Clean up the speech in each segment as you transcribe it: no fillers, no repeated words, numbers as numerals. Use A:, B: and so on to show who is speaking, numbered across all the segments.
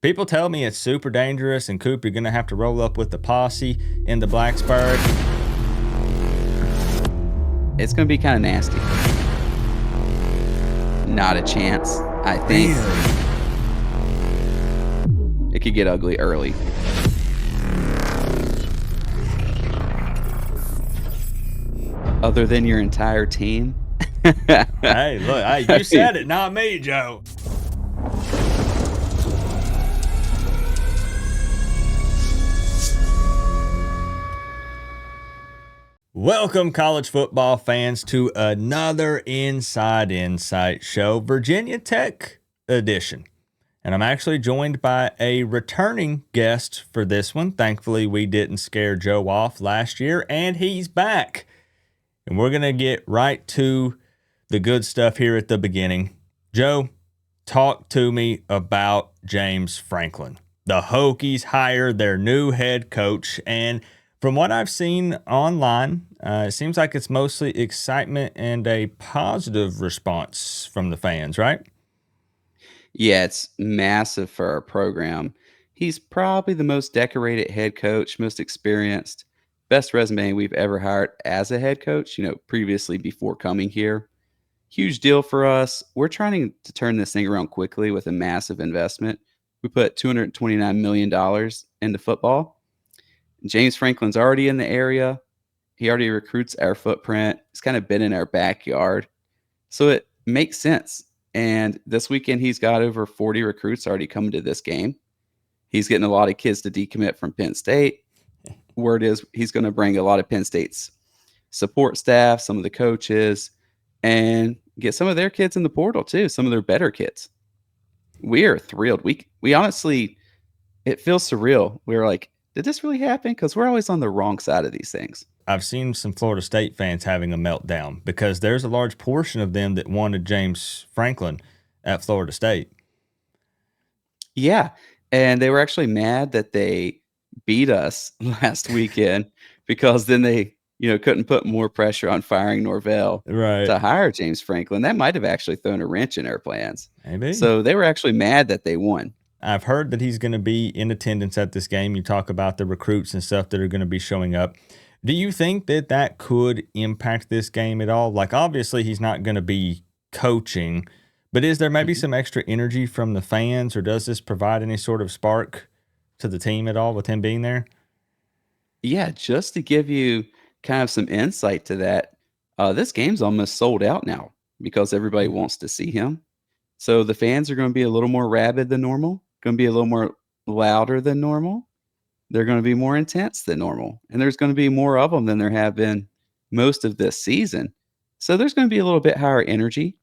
A: People tell me it's super dangerous, and Coop, you're going to have to roll up with the posse in the Blacksburg.
B: It's going to be kind of nasty. Not a chance, I think. It could get ugly early. Other than your entire team.
A: Hey, look, you said it, not me, Joe. Welcome, college football fans, to another Inside Insight show, Virginia Tech edition. And I'm actually joined by a returning guest for this one. Thankfully, we didn't scare Joe off last year, and he's back. And we're going to get right to the good stuff here at the beginning. Joe, talk to me about James Franklin. The Hokies hired their new head coach, and from what I've seen online, it seems like it's mostly excitement and a positive response from the fans, right?
B: Yeah, it's massive for our program. He's probably the most decorated head coach, most experienced, best resume we've ever hired as a head coach, previously before coming here. Huge deal for us. We're trying to turn this thing around quickly with a massive investment. We put $229 million into football. James Franklin's already in the area. He already recruits our footprint. He's kind of been in our backyard. So it makes sense. And this weekend, he's got over 40 recruits already coming to this game. He's getting a lot of kids to decommit from Penn State. Word is he's going to bring a lot of Penn State's support staff, some of the coaches, and get some of their kids in the portal too, some of their better kids. We are thrilled. We honestly, it feels surreal. We're like, did this really happen? Because we're always on the wrong side of these things.
A: I've seen some Florida State fans having a meltdown because there's a large portion of them that wanted James Franklin at Florida State.
B: Yeah, and they were actually mad that they beat us last weekend because then they, couldn't put more pressure on firing Norvell to hire James Franklin. That might have actually thrown a wrench in our plans.
A: Maybe.
B: So they were actually mad that they won.
A: I've heard that he's going to be in attendance at this game. You talk about the recruits and stuff that are going to be showing up. Do you think that could impact this game at all? Like, obviously, he's not going to be coaching, but is there maybe some extra energy from the fans, or does this provide any sort of spark to the team at all with him being there?
B: Yeah, just to give you kind of some insight to that, this game's almost sold out now because everybody wants to see him. So the fans are going to be a little more rabid than normal, going to be a little more louder than normal. They're going to be more intense than normal, and there's going to be more of them than there have been most of this season. So there's going to be a little bit higher energy.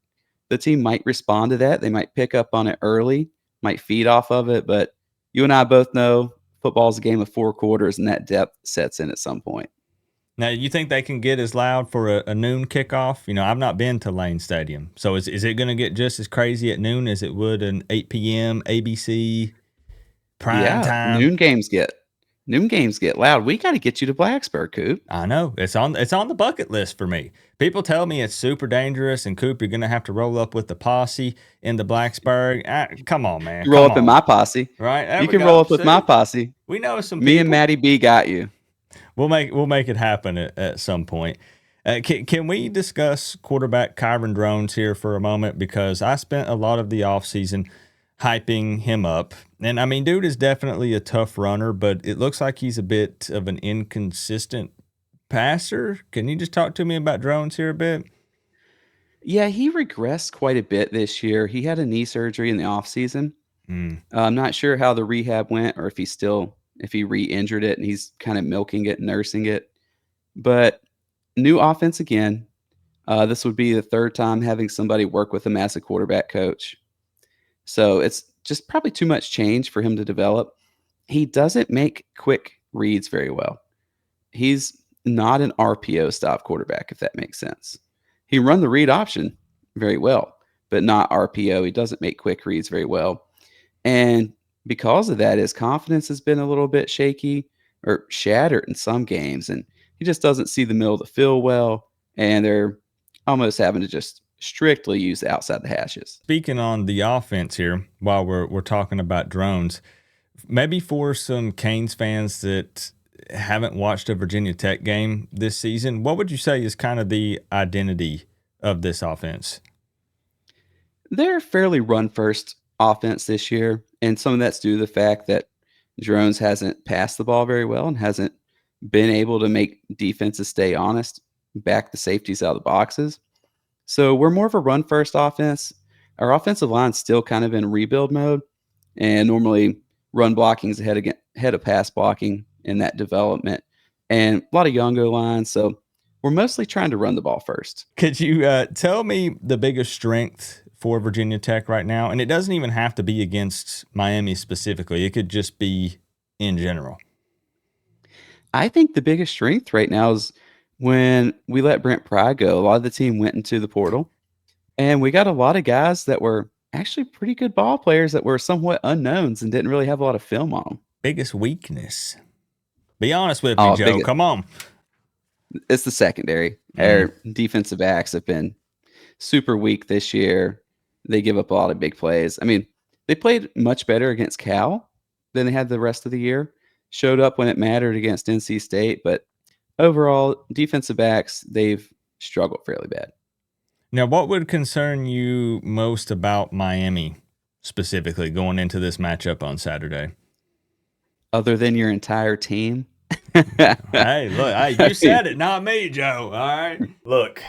B: The team might respond to that. They might pick up on it early, might feed off of it, but you and I both know football is a game of 4 quarters, and that depth sets in at some point.
A: Now, you think they can get as loud for a noon kickoff? I've not been to Lane Stadium. So is it going to get just as crazy at noon as it would an 8 p.m. ABC prime time?
B: Noon games get loud. We got to get you to Blacksburg, Coop.
A: I know. It's on the bucket list for me. People tell me it's super dangerous, and Coop, you're going to have to roll up with the posse in the Blacksburg. Come on, man.
B: Roll up in my posse.
A: Right?
B: You can roll up with my posse.
A: We know some
B: Me and Maddie B got you.
A: We'll make it happen at some point. Can we discuss quarterback Kyron Drones here for a moment? Because I spent a lot of the offseason hyping him up. And, dude is definitely a tough runner, but it looks like he's a bit of an inconsistent passer. Can you just talk to me about Drones here a bit?
B: Yeah, he regressed quite a bit this year. He had a knee surgery in the offseason. I'm not sure how the rehab went or if he re-injured it and he's kind of milking it, nursing it. But new offense again. This would be the third time having somebody work with him as a quarterback coach. So it's just probably too much change for him to develop. He doesn't make quick reads very well. He's not an RPO stop quarterback, if that makes sense. He run the read option very well, but not RPO. He doesn't make quick reads very well. And because of that, his confidence has been a little bit shaky or shattered in some games. And he just doesn't see the middle of the field well. And they're almost having to just strictly use outside the hashes.
A: Speaking on the offense here, while we're talking about drones, maybe for some Canes fans that haven't watched a Virginia Tech game this season, what would you say is kind of the identity of this offense?
B: They're fairly run first offense this year, and some of that's due to the fact that Drones hasn't passed the ball very well and hasn't been able to make defenses stay honest, back the safeties out of the boxes. So we're more of a run first offense. Our offensive line's still kind of in rebuild mode, and normally run blocking is ahead of pass blocking in that development, and a lot of young O lines. So we're mostly trying to run the ball first.
A: Could you tell me the biggest strength for Virginia Tech right now? And it doesn't even have to be against Miami specifically. It could just be in general.
B: I think the biggest strength right now is when we let Brent Pry go. A lot of the team went into the portal, and we got a lot of guys that were actually pretty good ball players that were somewhat unknowns and didn't really have a lot of film on them.
A: Biggest weakness? Be honest with me,
B: Oh,
A: Joe. Come on.
B: It's the secondary. Our defensive backs have been super weak this year. They give up a lot of big plays. I mean, they played much better against Cal than they had the rest of the year. Showed up when it mattered against NC State, but overall, defensive backs, they've struggled fairly bad.
A: Now, what would concern you most about Miami specifically going into this matchup on Saturday?
B: Other than your entire team?
A: Hey, look, you said it, not me, Joe. All right. Look,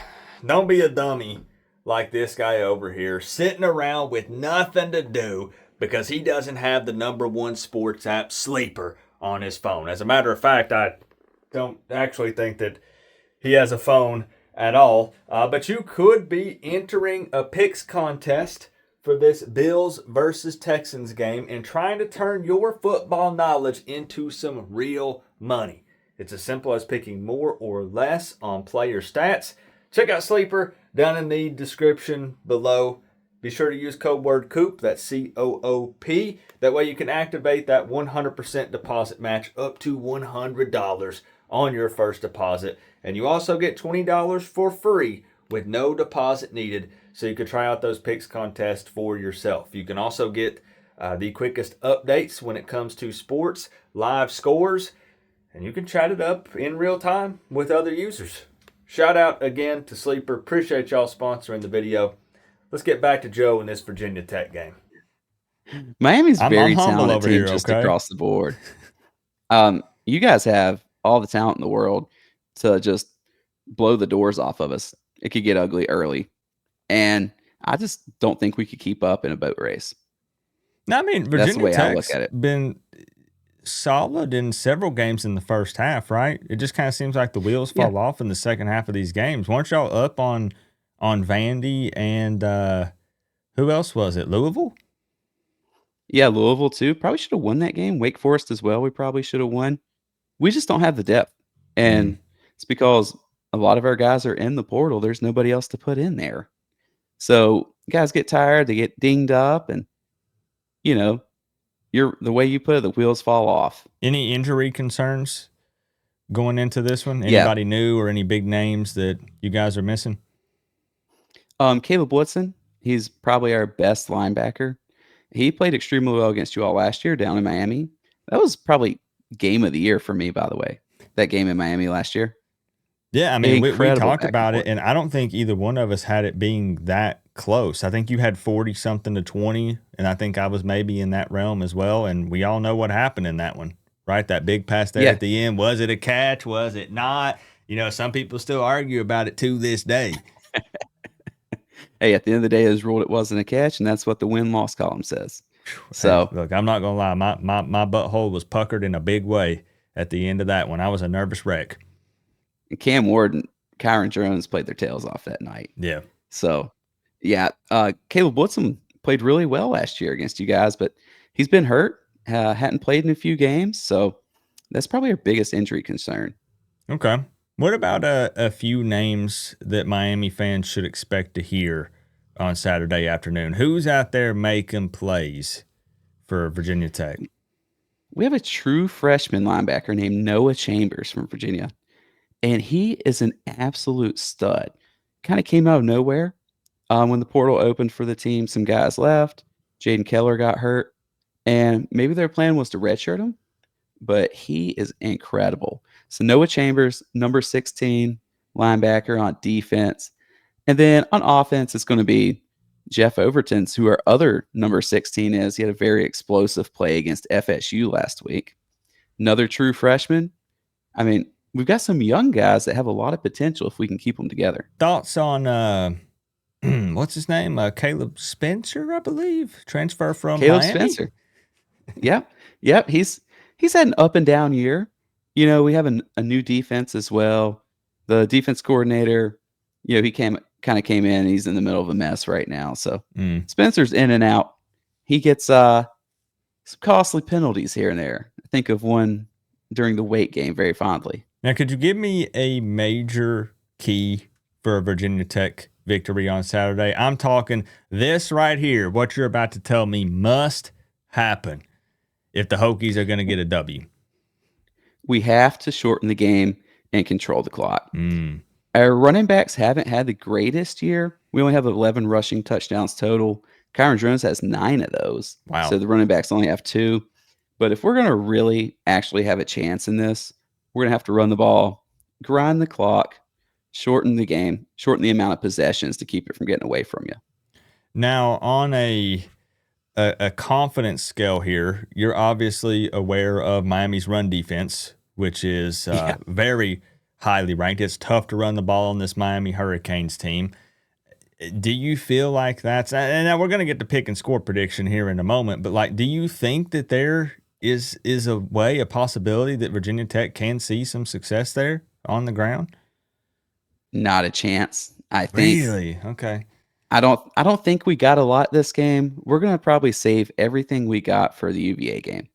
A: don't be a dummy like this guy over here sitting around with nothing to do because he doesn't have the #1 sports app Sleeper on his phone. As a matter of fact, I don't actually think that he has a phone at all. But you could be entering a picks contest for this Bills versus Texans game and trying to turn your football knowledge into some real money. It's as simple as picking more or less on player stats. Check out Sleeper down in the description below. Be sure to use code word COOP, that's COOP. That way you can activate that 100% deposit match up to $100 on your first deposit. And you also get $20 for free with no deposit needed, so you can try out those picks contests for yourself. You can also get the quickest updates when it comes to sports, live scores, and you can chat it up in real time with other users. Shout out again to Sleeper. Appreciate y'all sponsoring the video. Let's get back to Joe in this Virginia Tech game.
B: Miami's very
A: I'm humble
B: talented
A: over
B: team
A: here,
B: just
A: okay?
B: across the board. You guys have all the talent in the world to just blow the doors off of us. It could get ugly early. And I just don't think we could keep up in a boat race.
A: No, I mean,
B: That's the
A: Virginia
B: way I look
A: Tech's
B: at it.
A: been solid in several games in the first half, right? It just kind of seems like the wheels fall off in the second half of these games. Weren't y'all up on Vandy and who else was it? Louisville?
B: Yeah, Louisville too. Probably should have won that game. Wake Forest as well. We probably should have won. We just don't have the depth. And it's because a lot of our guys are in the portal. There's nobody else to put in there. So guys get tired, they get dinged up, and you know, the way you put it, the wheels fall off.
A: Any injury concerns going into this one?
B: Yeah.
A: Anybody new or any big names that you guys are missing?
B: Caleb Woodson, he's probably our best linebacker. He played extremely well against you all last year down in Miami. That was probably game of the year for me, by the way. That game in Miami last year.
A: Yeah, I mean, we
B: Incredible
A: talked
B: back and
A: about it,
B: forth.
A: and I don't think either one of us had it being that close. I think you had 40-something to 20, and I think I was maybe in that realm as well, and we all know what happened in that one, right? That big pass there at the end. Was it a catch? Was it not? You know, some people still argue about it to this day.
B: Hey, at the end of the day, it was ruled it wasn't a catch, and that's what the win-loss column says. So,
A: hey, look, I'm not going to lie. My butthole was puckered in a big way at the end of that one. I was a nervous wreck.
B: Cam Ward and Kyron Jones played their tails off that night.
A: Yeah.
B: So, yeah, Caleb Woodson played really well last year against you guys, but he's been hurt, hadn't played in a few games, so that's probably our biggest injury concern.
A: Okay. What about a few names that Miami fans should expect to hear on Saturday afternoon? Who's out there making plays for Virginia Tech?
B: We have a true freshman linebacker named Noah Chambers from Virginia, and he is an absolute stud. Kind of came out of nowhere. When the portal opened for the team, some guys left. Jaden Keller got hurt, and maybe their plan was to redshirt him, but he is incredible. So Noah Chambers, number 16 linebacker on defense. And then on offense, it's going to be Jeff Overton's, who our other number 16 is. He had a very explosive play against FSU last week. Another true freshman. I mean, we've got some young guys that have a lot of potential if we can keep them together.
A: Thoughts on what's his name? Caleb Spencer, I believe, transfer from
B: Caleb
A: Miami.
B: Spencer. Yep. He's had an up and down year. We have a new defense as well. The defense coordinator, he kind of came in. He's in the middle of a mess right now. So Spencer's in and out. He gets some costly penalties here and there. I think of one during the weight game very fondly.
A: Now, could you give me a major key for a Virginia Tech victory on Saturday? I'm talking this right here. What you're about to tell me must happen if the Hokies are going to get a W.
B: We have to shorten the game and control the clock. Our running backs haven't had the greatest year. We only have 11 rushing touchdowns total. Kyron Jones has 9 of those.
A: Wow.
B: So the running backs only have 2. But if we're going to really actually have a chance in this, we're going to have to run the ball, grind the clock, shorten the game, shorten the amount of possessions to keep it from getting away from you.
A: Now, on a confidence scale here, you're obviously aware of Miami's run defense, which is very highly ranked. It's tough to run the ball on this Miami Hurricanes team. Do you feel like that's – and now we're going to get to pick and score prediction here in a moment, but, do you think that there is a possibility that Virginia Tech can see some success there on the ground?
B: Not a chance, I think.
A: Really? Okay.
B: I don't think we got a lot this game. We're going to probably save everything we got for the UVA game.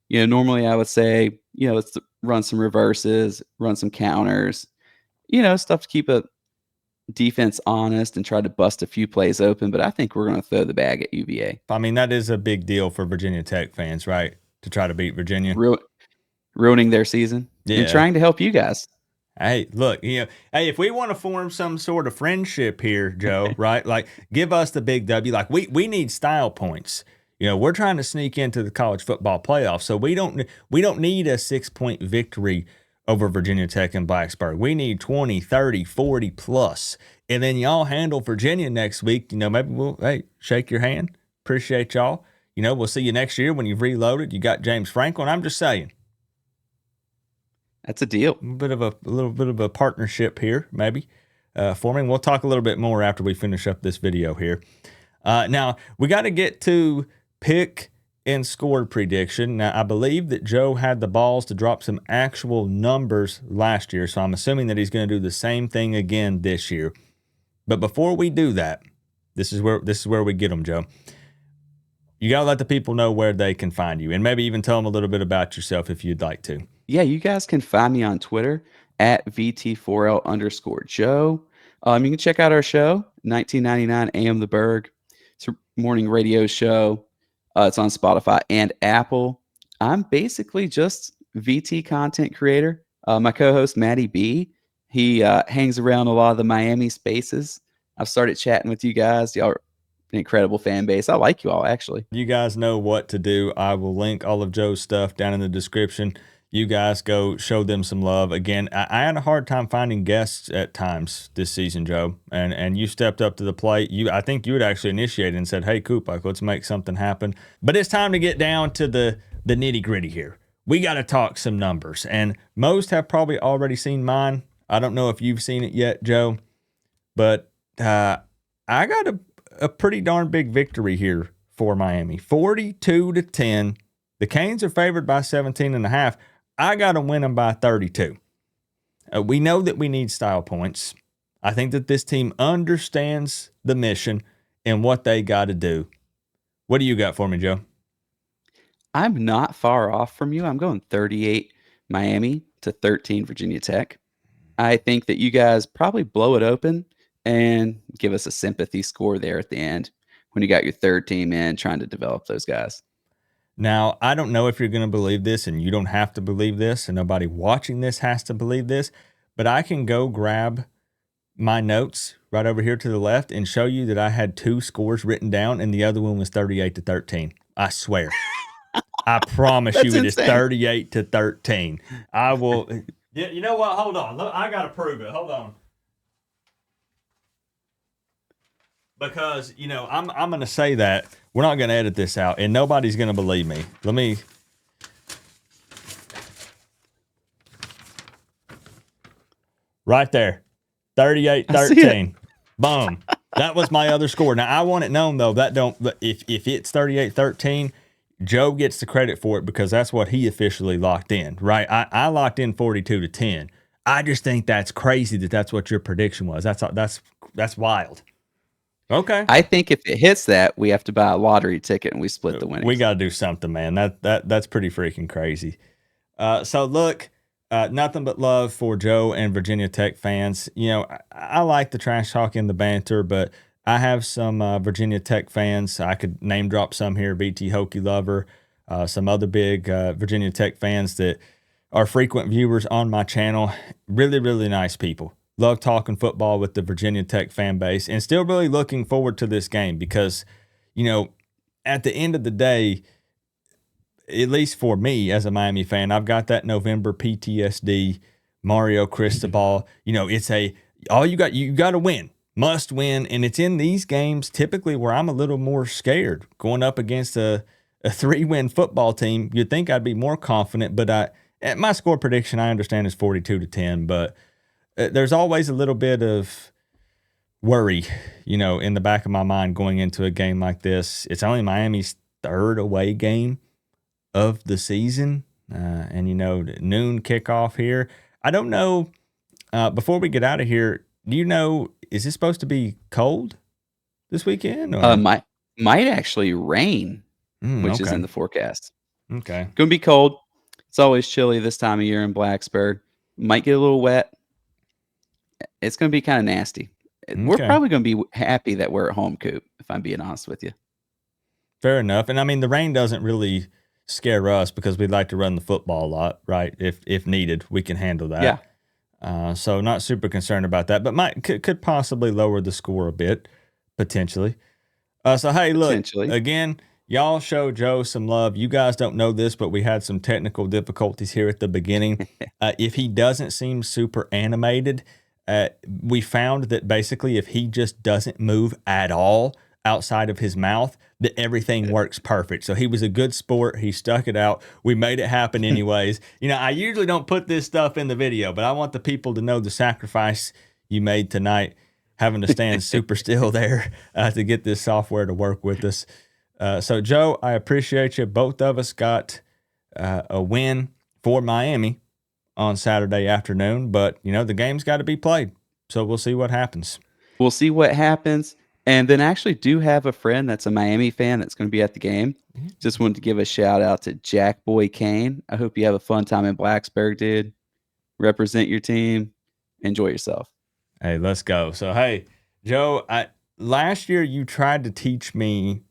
B: Normally I would say, let's run some reverses, run some counters, stuff to keep a defense honest and try to bust a few plays open. But I think we're going to throw the bag at UVA.
A: I mean, that is a big deal for Virginia Tech fans, right? To try to beat Virginia.
B: Ruining their season and trying to help you guys.
A: Hey, look, if we want to form some sort of friendship here, Joe, right? Give us the big W. We need style points. We're trying to sneak into the college football playoffs, so we don't need a 6-point victory over Virginia Tech and Blacksburg. We need 20, 30, 40 plus. And then y'all handle Virginia next week. Maybe we'll, shake your hand. Appreciate y'all. We'll see you next year when you've reloaded. You got James Franklin. I'm just saying.
B: That's a deal.
A: A little bit of a partnership here, maybe, forming. We'll talk a little bit more after we finish up this video here. Now, we got to get to pick and score prediction. Now, I believe that Joe had the balls to drop some actual numbers last year, so I'm assuming that he's going to do the same thing again this year. But before we do that, this is where we get them, Joe. You got to let the people know where they can find you, and maybe even tell them a little bit about yourself if you'd like to.
B: Yeah, you guys can find me on Twitter at VT4L_Joe. You can check out our show, 1999 AM The Berg. It's a morning radio show. It's on Spotify and Apple. I'm basically just VT content creator. My co-host, Matty B, he hangs around a lot of the Miami spaces. I've started chatting with you guys. Y'all are an incredible fan base. I like you all, actually.
A: You guys know what to do. I will link all of Joe's stuff down in the description. You guys go show them some love. Again, I had a hard time finding guests at times this season, Joe, and you stepped up to the plate. I think you had actually initiated and said, hey, Coop, let's make something happen. But it's time to get down to the nitty-gritty here. We got to talk some numbers, and most have probably already seen mine. I don't know if you've seen it yet, Joe, but I got a pretty darn big victory here for Miami. 42-10. The Canes are favored by 17.5. I got to win them by 32. We know that we need style points. I think that this team understands the mission and what they got to do. What do you got for me, Joe?
B: I'm not far off from you. I'm going 38 Miami to 13 Virginia Tech. I think that you guys probably blow it open and give us a sympathy score there at the end when you got your third team in trying to develop those guys.
A: Now, I don't know if you're going to believe this, and you don't have to believe this, and nobody watching this has to believe this, but I can go grab my notes right over here to the left and show you that I had 2 scores written down and the other one was 38-13. I swear. I promise you
B: That's
A: it is
B: insane.
A: 38-13. I will. Yeah, you know what? Hold on. Look, I got to prove it. Hold on. Because, I'm going to say that. We're not going to edit this out, and nobody's going to believe me. Let me. Right there. 38-13. Boom. That was my other score. Now, I want it known, though, that don't. If it's 38-13, Joe gets the credit for it because that's what he officially locked in, right? I locked in 42-10. I just think that's crazy that that's what your prediction was. That's wild. Okay.
B: I think if it hits that, we have to buy a lottery ticket and we split the winnings.
A: We got to do something, man. That's pretty freaking crazy. So look, nothing but love for Joe and Virginia Tech fans. I like the trash talk and the banter, but I have some Virginia Tech fans. I could name drop some here. BT Hokie Lover, some other big Virginia Tech fans that are frequent viewers on my channel. Really, really nice people. Love talking football with the Virginia Tech fan base and still really looking forward to this game because, at the end of the day, at least for me as a Miami fan, I've got that November PTSD, Mario Cristobal. It's you got to win, must win. And it's in these games typically where I'm a little more scared going up against a 3-win football team. You'd think I'd be more confident, but my score prediction, I understand, is 42-10, but there's always a little bit of worry, in the back of my mind going into a game like this. It's only Miami's 3rd away game of the season, and noon kickoff here. I don't know. Before we get out of here, do you know, is this supposed to be cold this weekend? Or?
B: Might actually rain, which is
A: okay.
B: in the forecast.
A: Okay.
B: Gonna be cold. It's always chilly this time of year in Blacksburg. Might get a little wet. It's gonna be kind of nasty. We're probably gonna be happy that we're at home, Coop, if I'm being honest with you.
A: Fair enough. And I mean, the rain doesn't really scare us because we'd like to run the football a lot, right? If needed, we can handle that.
B: Yeah.
A: So not super concerned about that, but could possibly lower the score a bit, potentially. So, hey, look, again, y'all show Joe some love. You guys don't know this, but we had some technical difficulties here at the beginning. If he doesn't seem super animated, we found that basically if he just doesn't move at all outside of his mouth, that everything works perfect. So he was a good sport. He stuck it out. We made it happen anyways. I usually don't put this stuff in the video, but I want the people to know the sacrifice you made tonight, having to stand super still there to get this software to work with us. So, Joe, I appreciate you. Both of us got a win for Miami on Saturday afternoon, but, the game's got to be played. So we'll see what happens.
B: We'll see what happens. And then I actually do have a friend that's a Miami fan that's going to be at the game. Just wanted to give a shout out to Jack Boy Kane. I hope you have a fun time in Blacksburg, dude. Represent your team. Enjoy yourself.
A: Hey, let's go. So, hey, Joe, last year you tried to teach me.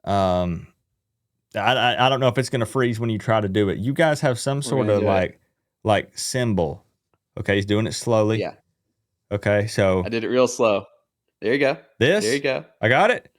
A: I don't know if it's going to freeze when you try to do it. You guys have some sort of like symbol. Okay, he's doing it slowly.
B: Yeah.
A: Okay, so
B: I did it real slow. There you go.
A: This?
B: There you go.
A: I got it?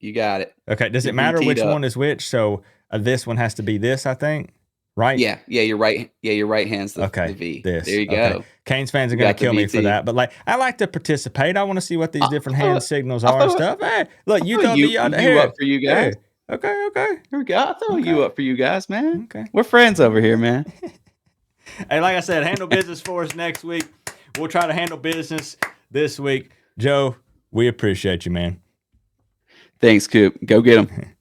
B: You got it.
A: Okay, does it matter which one is which? So this one has to be this, I think, right?
B: Yeah, your right hand's the V.
A: This.
B: There you go.
A: Canes fans are going to kill me for that, but I like to participate. I want to see what these different hand signals are and stuff. Hey, look, you throw me out here.
B: Up for you guys.
A: Hey. Okay.
B: Here we go. I'll throw you up for you guys, man. Okay. We're friends over here, man.
A: Hey, like I said, handle business for us next week. We'll try to handle business this week. Joe, we appreciate you, man.
B: Thanks, Coop. Go get them.